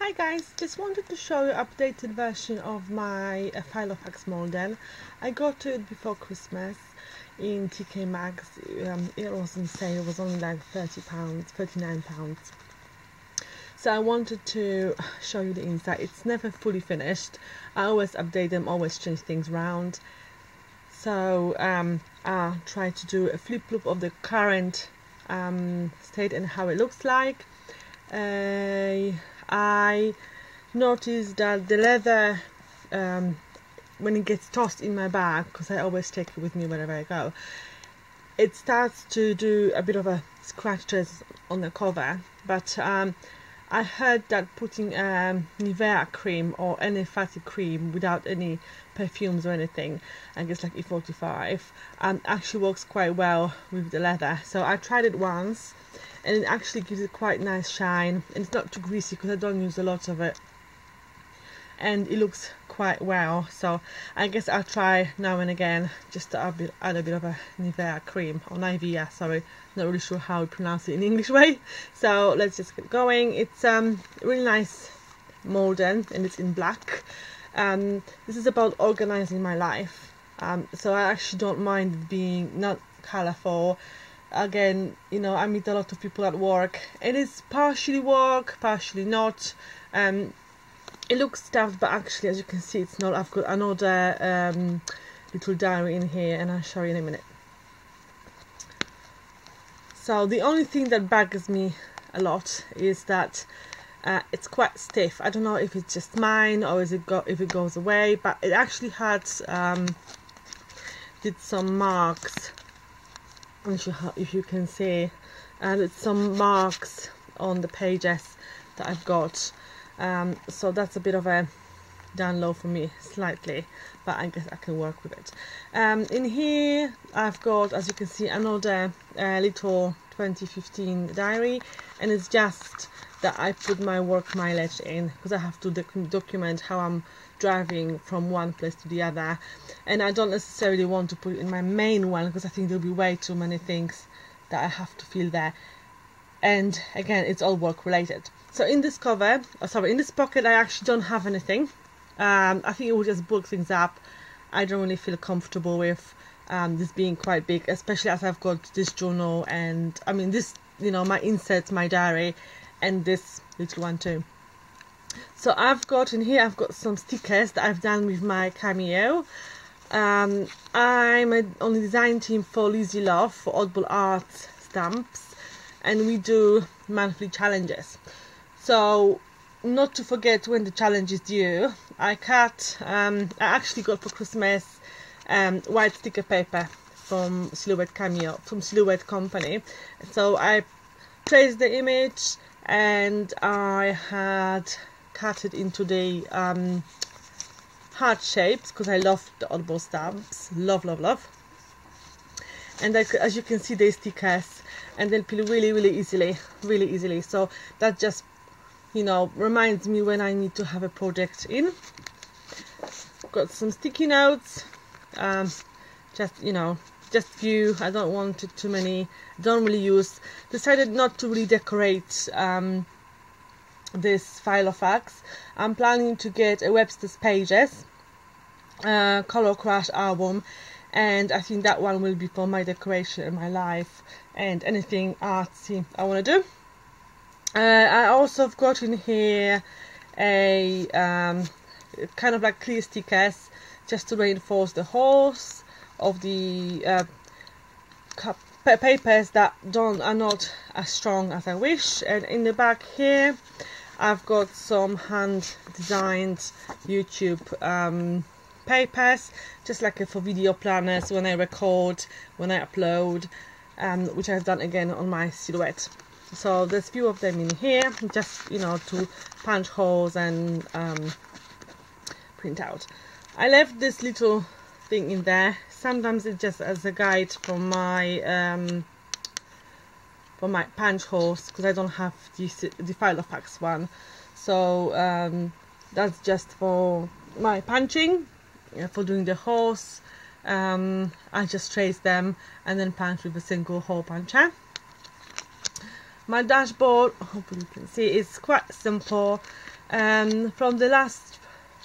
Hi guys, just wanted to show you an updated version of my Filofax Malden. I got it before Christmas in TK Maxx. It was on sale, it was only like £30, £39. So I wanted to show you the inside. It's never fully finished. I always update them, always change things around. So I try to do a flip-flop of the current state and how it looks like. I noticed that the leather, when it gets tossed in my bag, because I always take it with me wherever I go, it starts to do a bit of a scratches on the cover. But I heard that putting Nivea cream or any fatty cream without any perfumes or anything, I guess like E45, actually works quite well with the leather. So I tried it once and it actually gives it quite nice shine, and it's not too greasy because I don't use a lot of it, and it looks quite well. So I guess I'll try now and again just to add a bit of a Nivea cream, or Nivea, sorry, not really sure how to pronounce it in English way. So let's just get going. It's really nice Malden, and it's in black. This is about organizing my life, so I actually don't mind it being not colourful. Again, you know, I meet a lot of people at work, and it's partially work, partially not. It looks stuffed, but actually, as you can see, it's not. I've got another little diary in here, and I'll show you in a minute. So the only thing that bugs me a lot is that it's quite stiff. I don't know if it's just mine or if it goes away, but it actually had did some marks. If you can see, it's some marks on the pages that I've got. So that's a bit of a down low for me, slightly, but I guess I can work with it. In here I've got, as you can see, another little 2015 diary, and it's just that I put my work mileage in because I have to document how I'm driving from one place to the other, and I don't necessarily want to put it in my main one because I think there'll be way too many things that I have to fill there, and again, it's all work related. So in this cover, in this pocket, I actually don't have anything. I think it will just bulk things up. I don't really feel comfortable with this being quite big, especially as I've got this journal, and I mean this, you know, my inserts, my diary, and this little one too. So I've got in here, I've got some stickers that I've done with my Cameo. I'm on the design team for Lizzie Love for Oddball Arts stamps, and we do monthly challenges. So not to forget when the challenge is due, I actually got for Christmas white sticker paper from Silhouette Company. So I traced the image and I had cut it into the heart shapes because I love the Oddball stamps, love. And as you can see, they stickers and they'll peel really easily. So that just, you know, reminds me when I need to have a project in. Got some sticky notes, just, you know, just few. I don't want it too many. Don't really use. Decided not to really decorate this Filofax. I'm planning to get a Webster's Pages Color Crush album, and I think that one will be for my decoration in my life and anything artsy I want to do. I also have got in here a kind of like clear stickers just to reinforce the holes of the papers that are not as strong as I wish. And in the back here I've got some hand designed YouTube papers, just like for video planners when I record, when I upload, which I've done again on my Silhouette. So there's a few of them in here, just, you know, to punch holes and print out. I left this little thing in there. Sometimes it's just as a guide for my punch holes, because I don't have the Filofax one. So that's just for my punching, for doing the holes. I just trace them and then punch with a single hole puncher. My dashboard, hopefully you can see, it's quite simple. From the last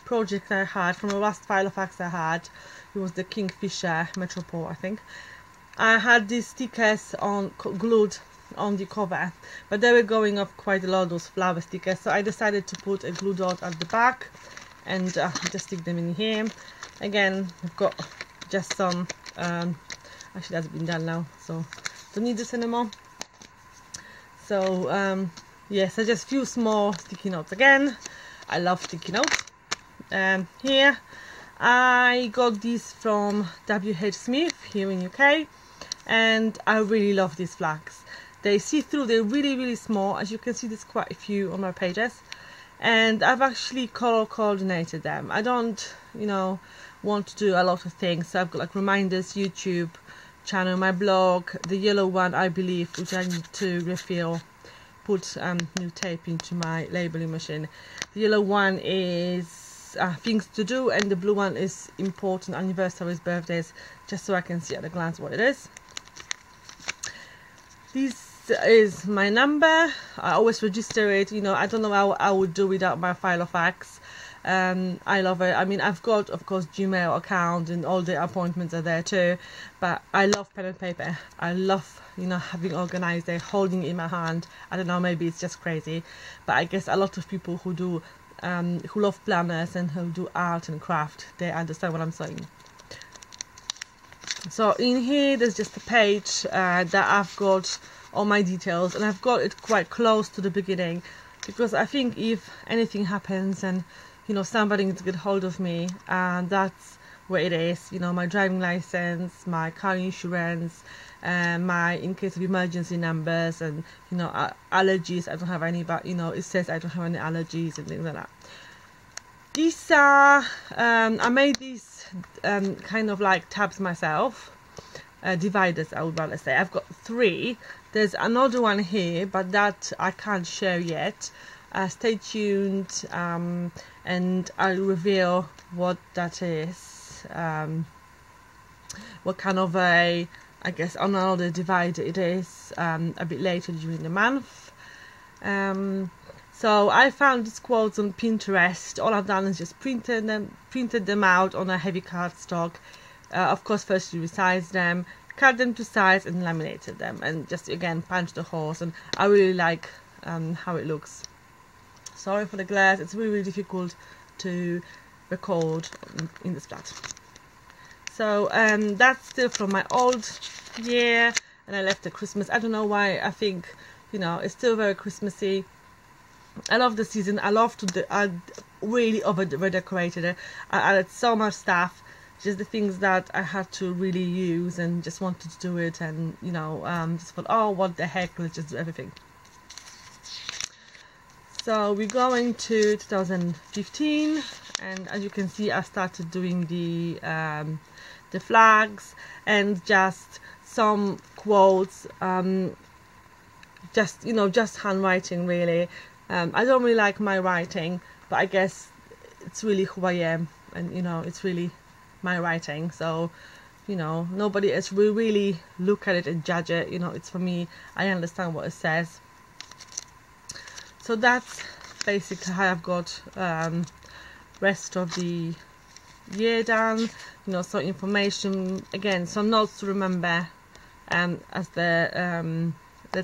project I had, from the last Filofax I had, it was the Kingfisher Metropole, I think. I had these stickers on glued on the cover, but they were going off quite a lot, those flower stickers, so I decided to put a glue dot at the back and just stick them in here. Again, I've got just some actually that's been done now, so don't need this anymore. So yes, so just few small sticky notes again. I love sticky notes. Here I got these from WH Smith here in UK, and I really love these flags. They see through, they're really small. As you can see, there's quite a few on my pages, and I've actually color coordinated them. I don't, you know, want to do a lot of things, so I've got like reminders, YouTube channel, my blog, the yellow one I believe, which I need to refill, put new tape into my labeling machine. The yellow one is things to do, and the blue one is important anniversaries, birthdays, just so I can see at a glance what it is. This is my number. I always register it. You know, I don't know how I would do without my Filofax. I love it. I mean, I've got, of course, Gmail account and all the appointments are there too, but I love pen and paper. I love, you know, having organized it, holding it in my hand. I don't know, maybe it's just crazy, but I guess a lot of people who do who love planners and who do art and craft, they understand what I'm saying. So in here there's just a page that I've got all my details, and I've got it quite close to the beginning, because I think if anything happens and, you know, somebody needs to get hold of me, and that's where it is. You know, my driving license, my car insurance, my in case of emergency numbers, and, you know, allergies. I don't have any, but, you know, it says I don't have any allergies and things like that. These are I made these kind of like tabs myself, dividers I would rather say. I've got 3. There's another one here, but that I can't share yet. Stay tuned, and I'll reveal what that is, what kind of a, I guess, another divider it is, a bit later during the month. So I found these quotes on Pinterest. All I've done is just printed them out on a heavy cardstock. Of course, first you resize them, cut them to size, and laminated them, and just again punch the holes. And I really like how it looks. Sorry for the glass, it's really difficult to record in this flat. So that's still from my old year, and I left the Christmas. I don't know why, I think, you know, it's still very Christmassy. I love the season. I love to I really over-decorated it. I added so much stuff, just the things that I had to really use, and just wanted to do it, and, you know, just thought, oh, what the heck, let's just do everything. So we're going to 2015, and as you can see, I started doing the flags and just some quotes, just, you know, just handwriting really. I don't really like my writing, but I guess it's really who I am, and, you know, it's really my writing, so, you know, nobody else will really look at it and judge it. You know, it's for me. I understand what it says. So that's basically how I've got rest of the year done. You know, some information, again, some notes to remember as the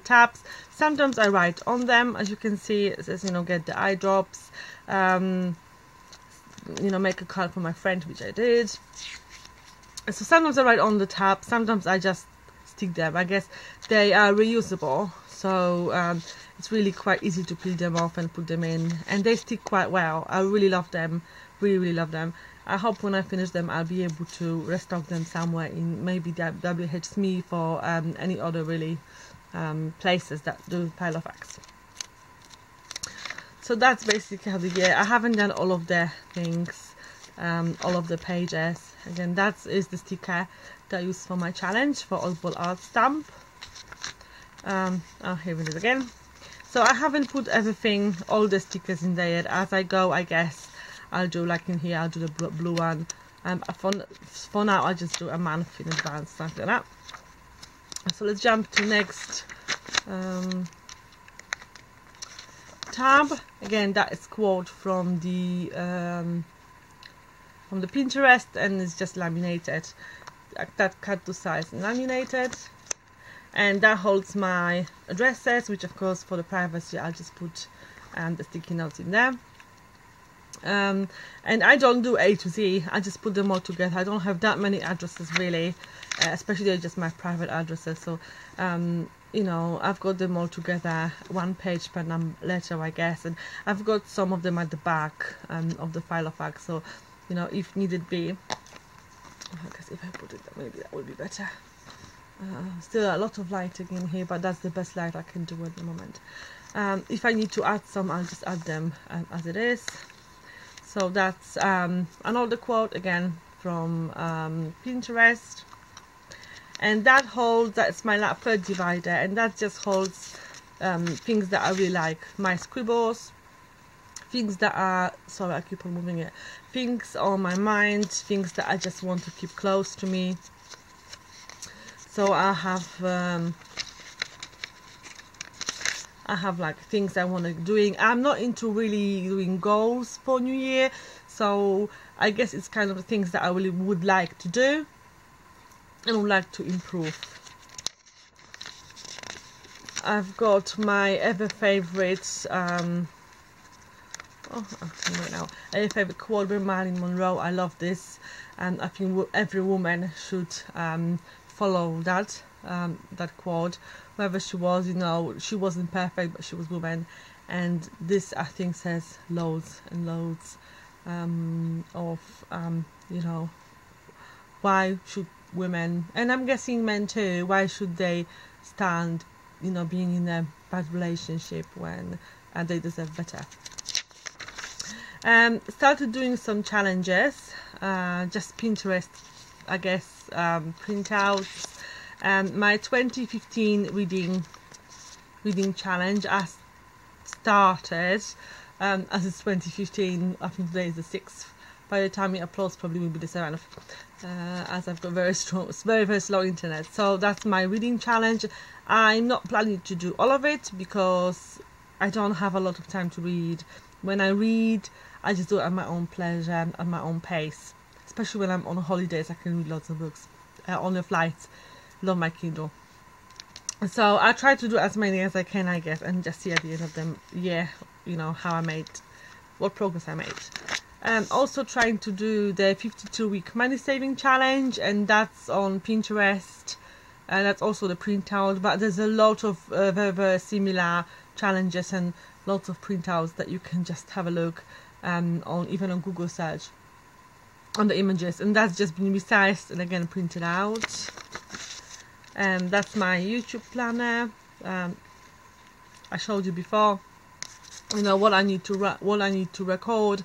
tabs. Sometimes I write on them, as you can see. It says, you know, get the eye drops, you know, make a card for my friend, which I did. So sometimes I write on the tab, sometimes I just stick them. I guess they are reusable, so it's really quite easy to peel them off and put them in, and they stick quite well. I really love them, really love them. I hope when I finish them I'll be able to restock them somewhere in maybe WH Smith or any other really places that do Filofax. So that's basically how the year. I haven't done all of the things, all of the pages. Again, that is the sticker that I used for my challenge for Oddball Art Stamp. Oh, here it is again. So I haven't put everything, all the stickers in there yet. As I go, I guess I'll do, like in here, I'll do the blue one. For now, I'll just do a month in advance, something like that. So let's jump to next tab. Again, that is quote from the Pinterest, and it's just laminated, that cut to size and laminated. And that holds my addresses, which of course for the privacy I'll just put the sticky notes in there. And I don't do A to Z, I just put them all together. I don't have that many addresses really, especially just my private addresses. So you know, I've got them all together, one page per letter, I guess, and I've got some of them at the back of the Filofax. So you know, if needed be, I guess if I put it there, maybe that would be better. Still a lot of lighting in here, but that's the best light I can do at the moment. If I need to add some, I'll just add them as it is. So that's an older quote again from Pinterest, and that holds, that's my third divider, and that just holds things that I really like, my scribbles, things that are, sorry I keep on moving it, things on my mind, things that I just want to keep close to me. So I have like things I want to doing. I'm not into really doing goals for New Year, so I guess it's kind of the things that I really would like to do and would like to improve. I've got my ever favorite ever favorite quote by Marilyn Monroe. I love this, and I think every woman should follow that quote, whoever she was. You know, she wasn't perfect, but she was woman, and this I think says loads and loads of you know, why should women, and I'm guessing men too, why should they stand, you know, being in a bad relationship when they deserve better. Started doing some challenges, just Pinterest, I guess, printouts. My 2015 reading challenge I started as it's 2015. I think today is the 6th. By the time it uploads, probably will be the 7th, as I've got very slow internet. So that's my reading challenge. I'm not planning to do all of it because I don't have a lot of time to read. When I read, I just do it at my own pleasure, at my own pace. Especially when I'm on holidays, I can read lots of books. On the flights, love my Kindle. So I try to do as many as I can, I guess, and just see at the end of the year, you know, how I made, what progress I made. Also trying to do the 52-week money saving challenge, and that's on Pinterest, and that's also the printout. But there's a lot of very similar challenges and lots of printouts that you can just have a look on, even on Google search, on the images, and that's just been resized and again printed out. And that's my YouTube planner. I showed you before, you know, what I need to record.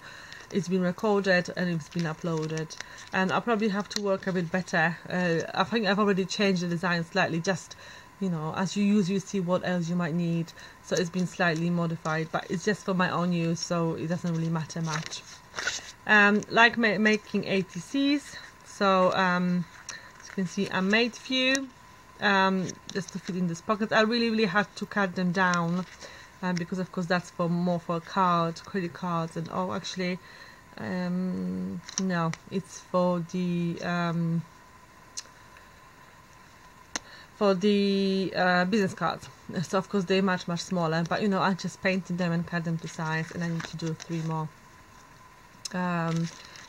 It's been recorded and it's been uploaded, and I'll probably have to work a bit better. I think I've already changed the design slightly, just, you know, as you use, you see what else you might need, so it's been slightly modified, but it's just for my own use, so it doesn't really matter much. Like making ATCs, so as you can see, I made few just to fit in this pocket. I really had to cut them down because of course that's more for credit cards, and oh, actually no, it's for the business cards. So of course they're much smaller, but you know, I just painted them and cut them to size, and I need to do 3 more.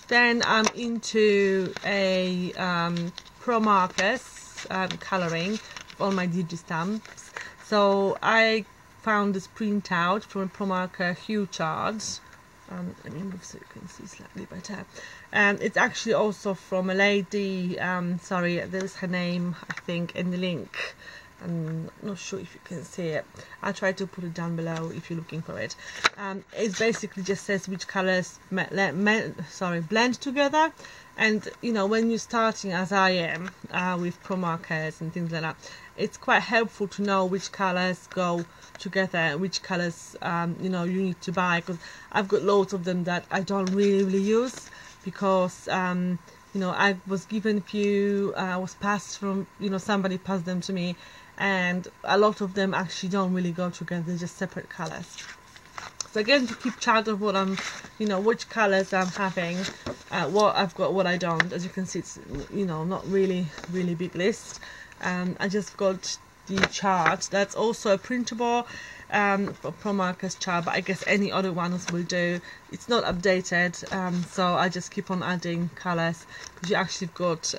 Then I'm into a Pro Markers colouring for all my Digistamps. So I found this printout from a Pro Marker hue chart. Let me move so you can see slightly better. It's actually also from a lady, sorry, there's her name I think in the link. I'm not sure if you can see it. I'll try to put it down below if you're looking for it. It basically just says which colours blend together, and you know, when you're starting as I am with Pro Markers and things like that, it's quite helpful to know which colours go together, which colours you know, you need to buy, because I've got loads of them that I don't really use, because you know, I was given a few, I was passed from, you know, somebody passed them to me, and a lot of them actually don't really go together, they're just separate colours. So again, to keep track of what I'm, you know, which colors I'm having, what I've got, what I don't. As you can see, it's, you know, not really big list. I just got the chart. That's also a printable Pro Markers chart, but I guess any other ones will do. It's not updated, so I just keep on adding colors, because you actually got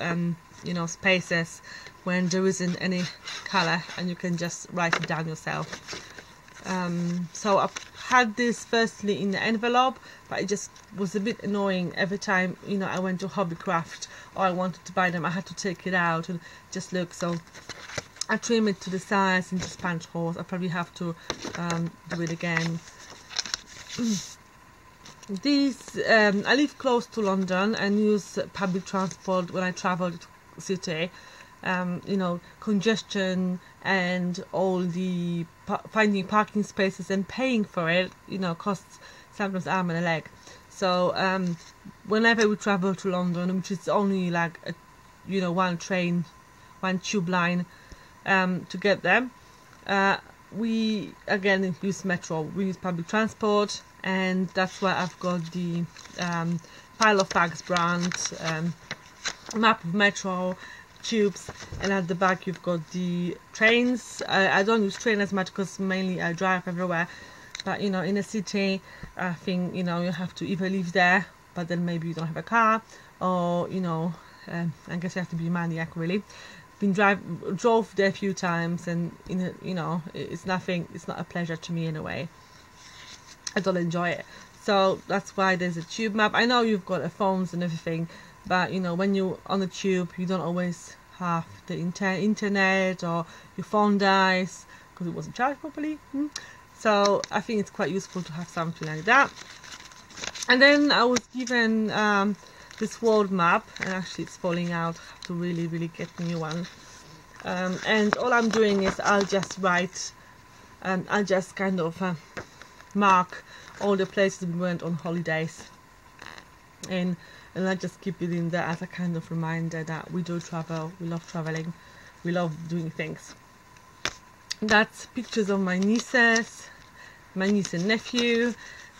you know, spaces when there isn't any color, and you can just write it down yourself. So I had this firstly in the envelope, but it just was a bit annoying every time, you know, I went to Hobbycraft or I wanted to buy them. I had to take it out and just look. So I trim it to the size and just punch holes. I probably have to do it again. These I live close to London and use public transport when I travel to the city. You know, congestion and all the finding parking spaces and paying for it, you know, costs sometimes arm and a leg. So whenever we travel to London, which is only like a, you know, one train, one tube line to get there, we again use metro. We use public transport, and that's why I've got the Filofax brand map of metro, tubes, and at the back you've got the trains. I don't use train as much because mainly I drive everywhere, but you know, in a city, I think, you know, you have to either live there, but then maybe you don't have a car, or you know, I guess you have to be maniac really. Drove there a few times, and you know, it's nothing. It's not a pleasure to me in a way. I don't enjoy it. So that's why there's a tube map. I know you've got phones and everything, but you know, when you're on the tube, you don't always have the internet, or your phone dies because it wasn't charged properly. So I think it's quite useful to have something like that. And then I was given this world map, and actually it's falling out. I have to really get a new one. And all I'm doing is I'll just write, and I'll just kind of mark all the places we went on holidays, and I just keep it in there as a kind of reminder that we do travel, we love traveling, we love doing things. That's pictures of my nieces, my niece and nephew,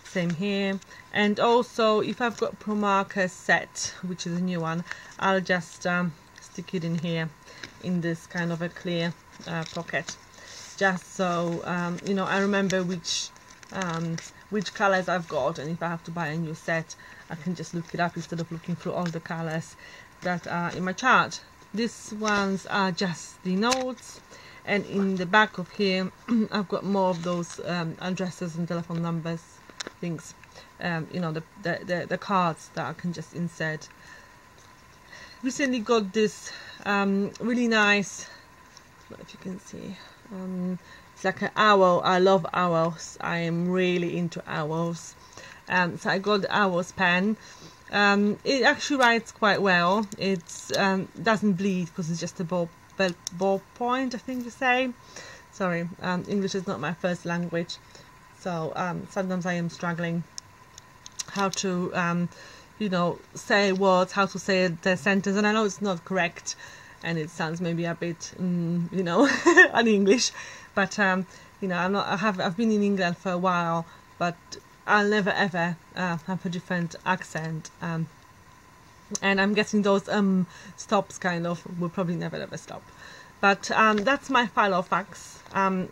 same here. And also, if I've got Pro Marker set, which is a new one, I'll just stick it in here, in this kind of a clear pocket, just so you know, I remember which colors I've got, and if I have to buy a new set, I can just look it up instead of looking through all the colors that are in my chart. These ones are just the notes, and in the back of here I've got more of those addresses and telephone numbers things, you know, the cards that I can just insert. Recently got this really nice, I don't know if you can see, it's like an owl. I love owls. I am really into owls. So I got the owl's pen. It actually writes quite well. It doesn't bleed because it's just a ball point, I think you say. Sorry, English is not my first language, so sometimes I am struggling how to you know, say words, how to say the sentence, and I know it's not correct, and it sounds maybe a bit you know, un-English, but you know, I've been in England for a while, but I'll never ever have a different accent, and I'm guessing those stops kind of will probably never ever stop. But that's my Filofax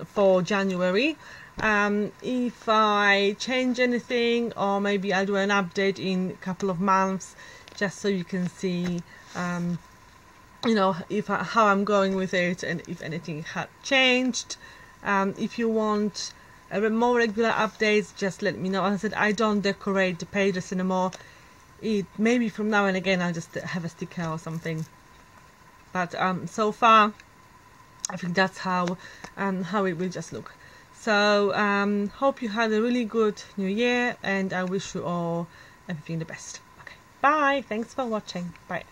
for January. If I change anything, or maybe I'll do an update in a couple of months, just so you can see you know, how I'm going with it, and if anything had changed. If you want more regular updates, just let me know. As I said, I don't decorate the pages anymore. Maybe from now and again I'll just have a sticker or something, but so far I think that's how it will just look. So hope you had a really good new year, and I wish you all everything the best. Okay, bye, thanks for watching, bye.